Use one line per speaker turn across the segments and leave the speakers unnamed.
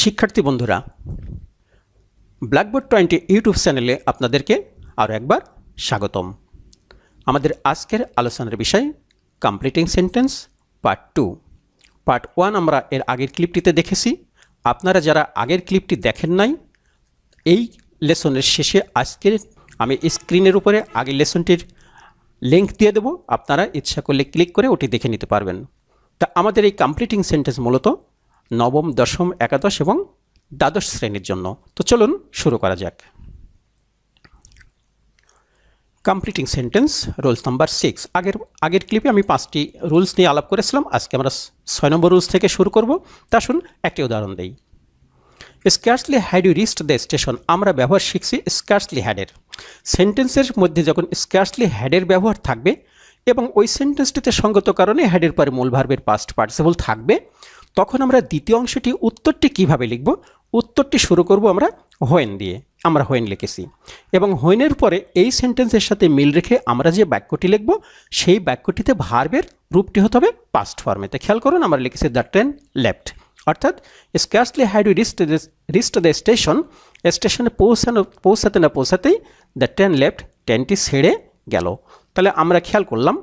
শিক্ষার্থী বন্ধুরা, blackboard 20 YouTube চ্যানেলে আপনাদেরকে আরও একবার স্বাগতম। আমাদের আজকের আলোচনার বিষয় কমপ্লিটিং সেন্টেন্স পার্ট 2। পার্ট 1 আমরা এর আগের ক্লিপটিতে দেখেছি। আপনারা যারা আগের ক্লিপটি দেখেন নাই, এই লেসনের শেষে আজকের আমি স্ক্রিনের উপরে আগের লেসনটির লিঙ্ক দিয়ে দেব, আপনারা ইচ্ছা করলে ক্লিক করে ওটি দেখে নিতে পারবেন। তা আমাদের এই কমপ্লিটিং সেন্টেন্স মূলত নবম, দশম, একাদশ এবং দ্বাদশ শ্রেণীর জন্য। তো চলুন শুরু করা যাক। Completing sentence rules number 6। আগের ক্লিপে আমি 5টি রুলস নিয়ে আলাপ করেছিলাম। আজকে আমরা 6 নম্বর রুলস থেকে শুরু করব। তা শুন, একটি উদাহরণ দেই। Scarcely had you reached the station. আমরা ব্যবহার শিখছি স্কার্সলি হ্যাডের। সেন্টেন্সের মধ্যে যখন স্কার্সলি হ্যাডের ব্যবহার থাকবে এবং ওই সেন্টেন্সটিতে সঙ্গত কারণে হ্যাডের পরে মূল ভার্বের পাস্ট পার্টিসিপল থাকবে, তখন আমরা দ্বিতীয় অংশটি উত্তরটি কিভাবে লিখব? উত্তরটি শুরু করব আমরা হোয়েন দিয়ে। আমরা হোয়েন লিখেছি এবং হোয়েনের পরে এই সেন্টেন্সের সাথে মিল রেখে আমরা যে বাক্যটি লিখব সেই বাক্যটিতে ভার্বের রূপটি হতে হবে পাস্ট ফর্মেতে। খেয়াল করুন, আমরা লিখেছি দ্য ট্রেন লেফট, অর্থাৎ scarcely had you reached the station. স্টেশনে পৌঁছাতে না পৌঁছাতেই দ্য ট্রেন লেফট, ট্রেনটি ছেড়ে গেল। তাহলে আমরা খেয়াল করলাম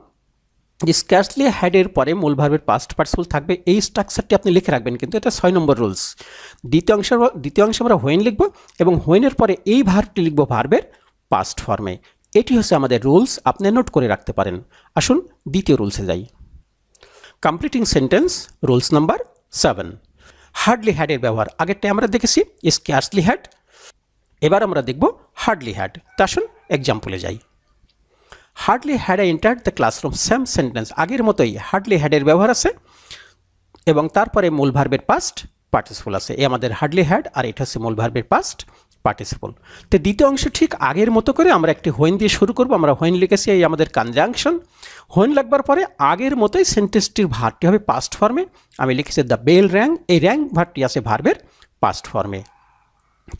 স্কার্সলি হ্যাডের পরে মূল ভার্বের পাস্ট পার্টিসিপল থাকবে। এই স্ট্রাকচারটি আপনি লিখে রাখবেন, কিন্তু এটা 6 নম্বর রুলস। দ্বিতীয় অংশে আমরা হোয়েন লিখব এবং হোয়েনের পরে এই ভার্বটি লিখব ভার্বের পাস্ট ফর্মে। এটি হচ্ছে আমাদের রুলস, আপনি নোট করে রাখতে পারেন। আসুন দ্বিতীয় রুলসে যাই। Completing sentence rules number 7। Hardly হ্যাডের ব্যবহার। আগেরটা আমরা দেখেছি স্কার্সলি হ্যাড, এবার আমরা দেখব হার্ডলি হ্যাড। তা আসুন এক্সাম্পলে যাই। Hardly had I entered the classroom. Same sentence, আগের মতোই হার্ডলি হ্যাডের ব্যবহার আছে এবং তারপরে মূল ভার্বের পাস্ট পার্টিসিপল আছে। এই আমাদের হার্ডলি হ্যাড, আর এটা হচ্ছে মূল ভার্বের পাস্ট পার্টিসিপল। তো দ্বিতীয় অংশ ঠিক আগের মতো করে আমরা একটি হোয়েন দিয়ে শুরু করব। আমরা হোয়েন লিখেছি, এই আমাদের কনজাংশন। হোয়েন লাগবার পরে আগের মতোই সেন্টেন্সটির ভার্বটি হবে পাস্ট ফর্মে। আমি লিখেছি দ্য বেল র্যাং। এই র্যাং ভার্বটি আছে ভার্বের পাস্ট ফর্মে।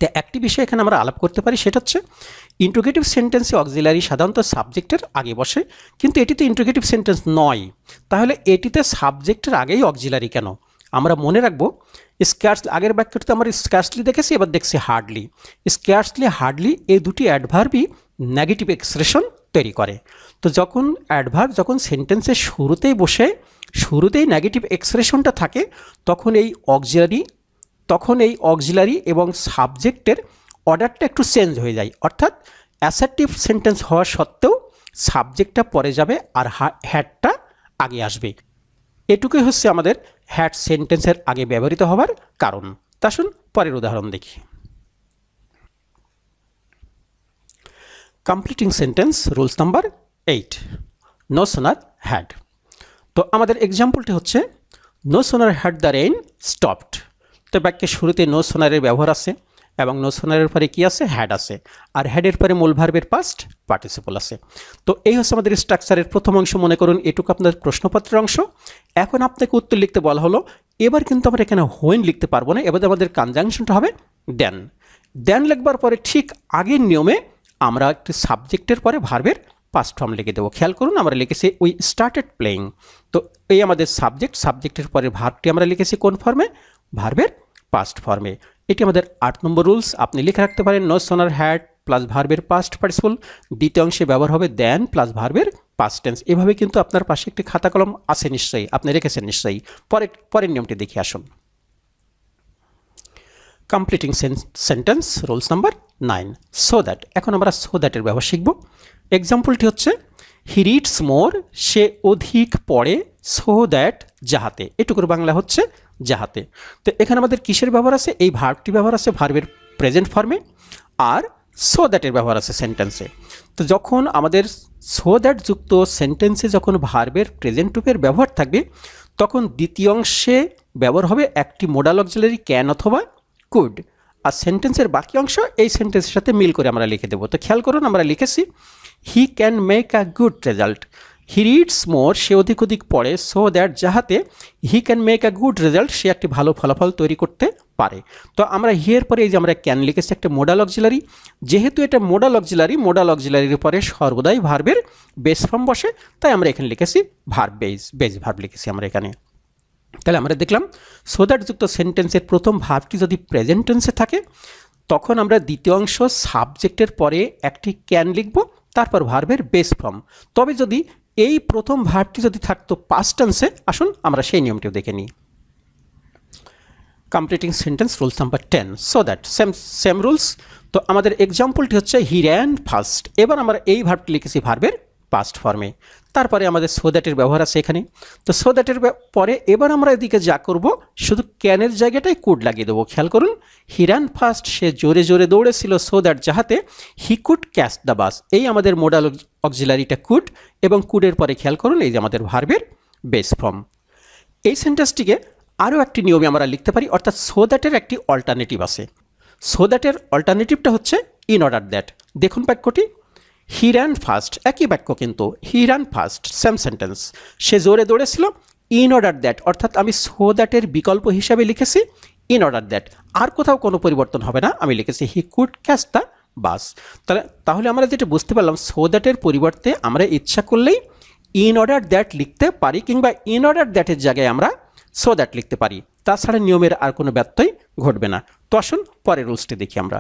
তো একটি বিষয় এখানে আমরা আলাপ করতে পারি, সেটা হচ্ছে ইন্ট্রোগেটিভ সেন্টেন্সে অক্সিলারি সাধারণত সাবজেক্টের আগে বসে, কিন্তু এটিতে ইন্ট্রোগেটিভ সেন্টেন্স নয়। তাহলে এটিতে সাবজেক্টের আগেই অক্সিলারি কেন? আমরা মনে রাখবো স্কার্সলি, আগের বাক্যটিতে আমরা স্কার্সলি দেখেছি, এবার দেখছি হার্ডলি। স্কার্সলি, হার্ডলি এই দুটি অ্যাডভার্বই নেগেটিভ এক্সপ্রেশন তৈরি করে। তো যখন অ্যাডভার্ব যখন সেন্টেন্সের শুরুতেই বসে, শুরুতেই নেগেটিভ এক্সপ্রেশনটা থাকে, তখন এই অক্সিলারি এবং সাবজেক্টের অর্ডারটা একটু চেঞ্জ হয়ে যায়। অর্থাৎ অ্যাসার্টিভ সেন্টেন্স হওয়া সত্ত্বেও সাবজেক্টটা পরে যাবে আর হ্যাডটা আগে আসবে। এটুকুই হচ্ছে আমাদের হ্যাড সেন্টেন্সের আগে ব্যবহৃত হওয়ার কারণ। তা আসুন পরের উদাহরণ দেখি। Completing sentence rules number 8। No sooner had. তো আমাদের এক্সাম্পলটি হচ্ছে no sooner had the rain stopped. তো বাক্যের শুরুতে নো সোনারের ব্যবহার আছে এবং নো সোনারের পরে কি আছে? হ্যাড আছে, আর হ্যাডের পরে মূল ভার্বের পাস্ট পার্টিসিপল আছে। তো এই হচ্ছে আমাদের স্ট্রাকচারের প্রথম অংশ। মনে করুন এটুকু আপনার প্রশ্নপত্রের অংশ। এখন আপনাকে উত্তর লিখতে বলা হলো। এবার কিন্তু আমরা এখানে হোয়েন লিখতে পারবো না, এবার আমাদের কনজাংশনটা হবে দেন। দেন লিখবার পরে ঠিক আগের নিয়মে আমরা একটি সাবজেক্টের পরে ভার্বের পাস্ট ফর্ম লিখে দেবো। খেয়াল করুন, আমরা লিখেছি উই স্টার্টেড প্লেয়িং। তো এই আমাদের সাবজেক্টের পরে ভার্বটি আমরা লিখেছি কোন ফর্মে? ভার্বের পাস্ট ফর্মে। এটি আমাদের 8 নম্বর রুলস। আপনি লিখে রাখতে পারেন নো সোনার হ্যাড প্লাস ভার্বের পাস্ট পার্টিসিপল। দ্বিতীয় অংশে ব্যবহার হবে দেন প্লাস ভার্বের পাস্ট টেন্স। এভাবে কিন্তু আপনার পাশে একটি খাতা কলম আছে নিশ্চয়ই, আপনি রেখেছেন নিশ্চয়ই। পরের নিয়মটি দেখে আসুন। Completing sentence rules number 9। So that. এখন আমরা সো দ্যাটের ব্যবহার শিখব। এক্সাম্পলটি হচ্ছে হি রিডস মোর। সে অধিক পড়ে। সো দ্যাট যাহাতে। এটুকুর বাংলা হচ্ছে যাহাতে। তো এখানে আমাদের কিসের ব্যবহার আছে? এই ভার্বটি ব্যবহার আছে ভার্বের প্রেজেন্ট ফর্মে, আর সো দ্যাটের ব্যবহার আছে সেন্টেন্সে। তো যখন আমাদের সো দ্যাট যুক্ত সেন্টেন্সে যখন ভার্বের প্রেজেন্ট রূপের ব্যবহার থাকবে, তখন দ্বিতীয় অংশে ব্যবহার হবে একটি মোডাল অক্সিলারি ক্যান অথবা কুড, আর সেন্টেন্সের বাকি অংশ এই সেন্টেন্সের সাথে মিল করে আমরা লিখে দেবো। তো খেয়াল করুন, আমরা লিখেছি he can make a good result. He reads more, সে অধিক পড়ে। সো দ্যাট যাহাতে he can make a good result, সে একটি ভালো ফলাফল তৈরি করতে পারে। তো আমরা হিয়ের পরে এই যে আমরা ক্যান লিখেছি একটা মোডাল অক্সিলারি। যেহেতু এটা মোডাল অক্সিলারির পরে সর্বদাই ভার্বের বেস ফর্ম বসে, তাই আমরা এখানে লিখেছি ভার্ব বেস ভার্ব লিখেছি আমরা এখানে। তাহলে আমরা দেখলাম সো দ্যাট যুক্ত সেন্টেন্সের প্রথম ভার্বটি যদি প্রেজেন্ট টেন্সে থাকে তখন আমরা দ্বিতীয় অংশ সাবজেক্টের পরে একটি ক্যান লিখব, তারপর ভার্বের বেস ফর্ম। তবে যদি এই প্রথম ভার্বটি যদি থাকতো পাস্ট টেন্সে, আসুন আমরা সেই নিয়মটিও দেখে নিই। Completing sentence rules number 10, so that same rules. তো আমাদের এক্সাম্পলটি হচ্ছে হি র্যান ফাস্ট। এবার আমরা এই ভার্বটি লিখেছি ভার্বের পাস্ট ফর্মে, তারপরে আমাদের সো দ্যাটের ব্যবহার আছে এখানে। তো সো দ্যাটের পরে এবার আমরা এদিকে যা করব, শুধু ক্যানের জায়গাটায় কুড লাগিয়ে দেবো। খেয়াল করুন, হি র্যান ফাস্ট, সে জোরে জোরে দৌড়েছিল, সো দ্যাট যাহাতে he could catch the bus. এই আমাদের মোডাল অক্সিলারিটা কুড, এবং কুডের পরে খেয়াল করুন এই যে আমাদের ভার্বের বেস ফর্ম। এই সেন্টেন্সটিকে আরও একটি নিয়মে আমরা লিখতে পারি, অর্থাৎ সো দ্যাটের একটি অল্টারনেটিভ আছে। সো দ্যাটের অল্টারনেটিভটা হচ্ছে ইন অর্ডার দ্যাট। দেখুন বাক্যটি, হি র্যান ফাস্ট, একই বাক্য কিন্তু he ran fast, same sentence. সে জোরে দৌড়েছিল, ইন অর্ডার দ্যাট, অর্থাৎ আমি সো দ্যাটের বিকল্প হিসাবে লিখেছি ইন অর্ডার দ্যাট। আর কোথাও কোনো পরিবর্তন হবে না, আমি লিখেছি he could catch the bus. তাহলে আমরা যেটা বুঝতে পারলাম, সো দ্যাটের পরিবর্তে আমরা ইচ্ছা করলেই ইন অর্ডার দ্যাট লিখতে পারি, কিংবা ইন অর্ডার দ্যাটের জায়গায় আমরা সো দ্যাট লিখতে পারি। তাছাড়া নিয়মের আর কোনো ব্যত্যয় ঘটবে না। তো আসুন পরের রুলসটি দেখি আমরা।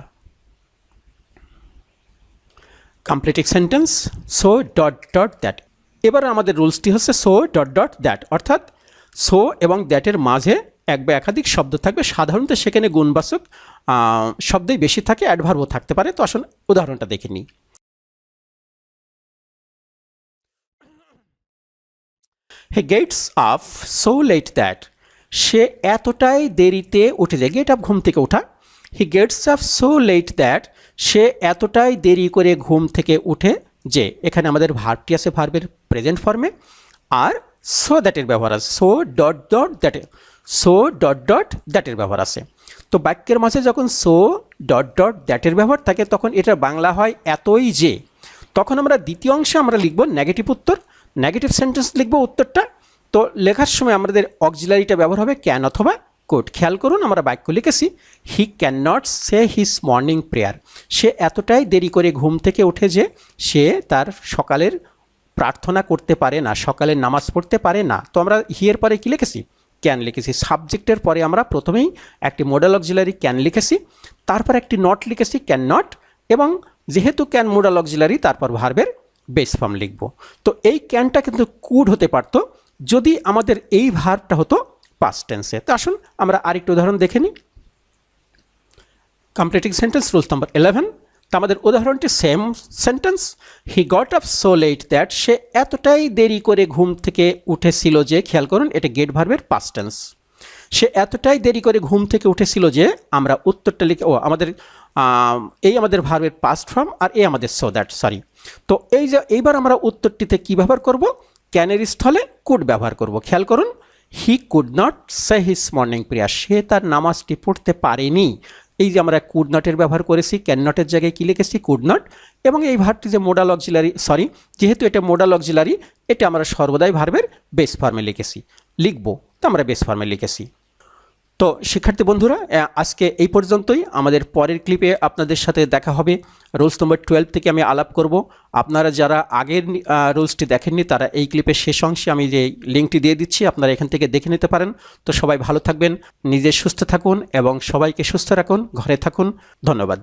Completing sentence so dot dot that. এবার আমাদের রুলসটি হচ্ছে সো ডট ডট দ্যাট, অর্থাৎ সো এবং দ্যাটের মাঝে এক বা একাধিক শব্দ থাকবে। সাধারণত সেখানে গুণবাচক শব্দই বেশি থাকে, অ্যাডভার্বও থাকতে পারে। তো আসুন উদাহরণটা দেখে নিই। He gets up so late that, সে এতটাই দেরিতে উঠে যায়। গেট আপ, ঘুম থেকে ওঠা। He gets up so late that, সে এতটাই দেরি করে ঘুম থেকে উঠে যে। এখানে আমাদের ভার্বটি আছে ভার্বের প্রেজেন্ট ফর্মে, আর সো দ্যাটের ব্যবহার আছে, সো ডট ডট দ্যাটের, সো ডট ডট দ্যাটের ব্যবহার আছে। তো বাক্যের মাঝে যখন সো ডট ডট দ্যাটের ব্যবহার থাকে তখন এটা বাংলা হয় এতই যে। তখন আমরা দ্বিতীয় অংশে আমরা লিখব নেগেটিভ উত্তর, নেগেটিভ সেন্টেন্স লিখব উত্তরটা। তো লেখার সময় আমাদের অক্সিলারিটা ব্যবহার হবে ক্যান অথবা কুড। খেয়াল করুন আমরা বাক্য লিখেছি he can not say his morning prayer, সে এতটাই দেরি করে ঘুম থেকে ওঠে যে সে তার সকালের প্রার্থনা করতে পারে না, সকালের নামাজ পড়তে পারে না। তো আমরা হিয়ের পরে কি লিখেছি, ক্যান লিখেছি। সাবজেক্টের পরে আমরা প্রথমেই একটি মোডাল অক্সিলারি ক্যান লিখেছি, তারপর একটি নট লিখেছি ক্যান নট, এবং যেহেতু ক্যান মোডাল অক্সিলারি তারপর ভার্বের বেস ফর্ম লিখব। তো এই ক্যানটা কিন্তু কুড হতে পারত যদি আমাদের এই ভার্বটা হতো পাস্ট টেন্সে। তো আসুন আমরা আরেকটি উদাহরণ দেখে নিই। Completing sentence rules number 11। তো আমাদের উদাহরণটি same sentence, he got up so late that, সে এতটাই দেরি করে ঘুম থেকে উঠেছিল যে। খেয়াল করুন এটা গেট ভার্বের পাস্ট টেন্স। সে এতটাই দেরি করে ঘুম থেকে উঠেছিল যে, আমরা উত্তরটা লিখে আমাদের ভার্বের পাস্ট ফর্ম, আর এই আমাদের সো দ্যাট, সরি। তো এইবার আমরা উত্তরটিতে কী ব্যবহার করব, ক্যানের স্থলে কুড ব্যবহার করব। খেয়াল করুন he could not say his morning prayer, সে তার নামাজটি পড়তে পারেনি। এই যে আমরা কুড নটের ব্যবহার করেছি, ক্যান নটের জায়গায় কী লিখেছি কুড নট, এবং এই ভার্বটি যে মোডাল অক্সিলারি, সরি, যেহেতু এটা মোডাল অক্সিলারি এটা আমরা সর্বদাই ভার্বের বেস ফর্মে লিখব। তো আমরা বেস ফর্মে লিখেছি। তো শিক্ষার্থী বন্ধুরা, আজকে এই পর্যন্তই। আমাদের পরের ক্লিপে আপনাদের সাথে দেখা হবে। রুলস নম্বর 12 থেকে আমি আলাপ করব। আপনারা যারা আগের রুলসটি দেখেননি তারা এই ক্লিপের শেষ অংশে আমি যে লিঙ্কটি দিয়ে দিচ্ছি, আপনারা এখান থেকে দেখে নিতে পারেন। তো সবাই ভালো থাকবেন, নিজে সুস্থ থাকুন এবং সবাইকে সুস্থ রাখুন, ঘরে থাকুন। ধন্যবাদ।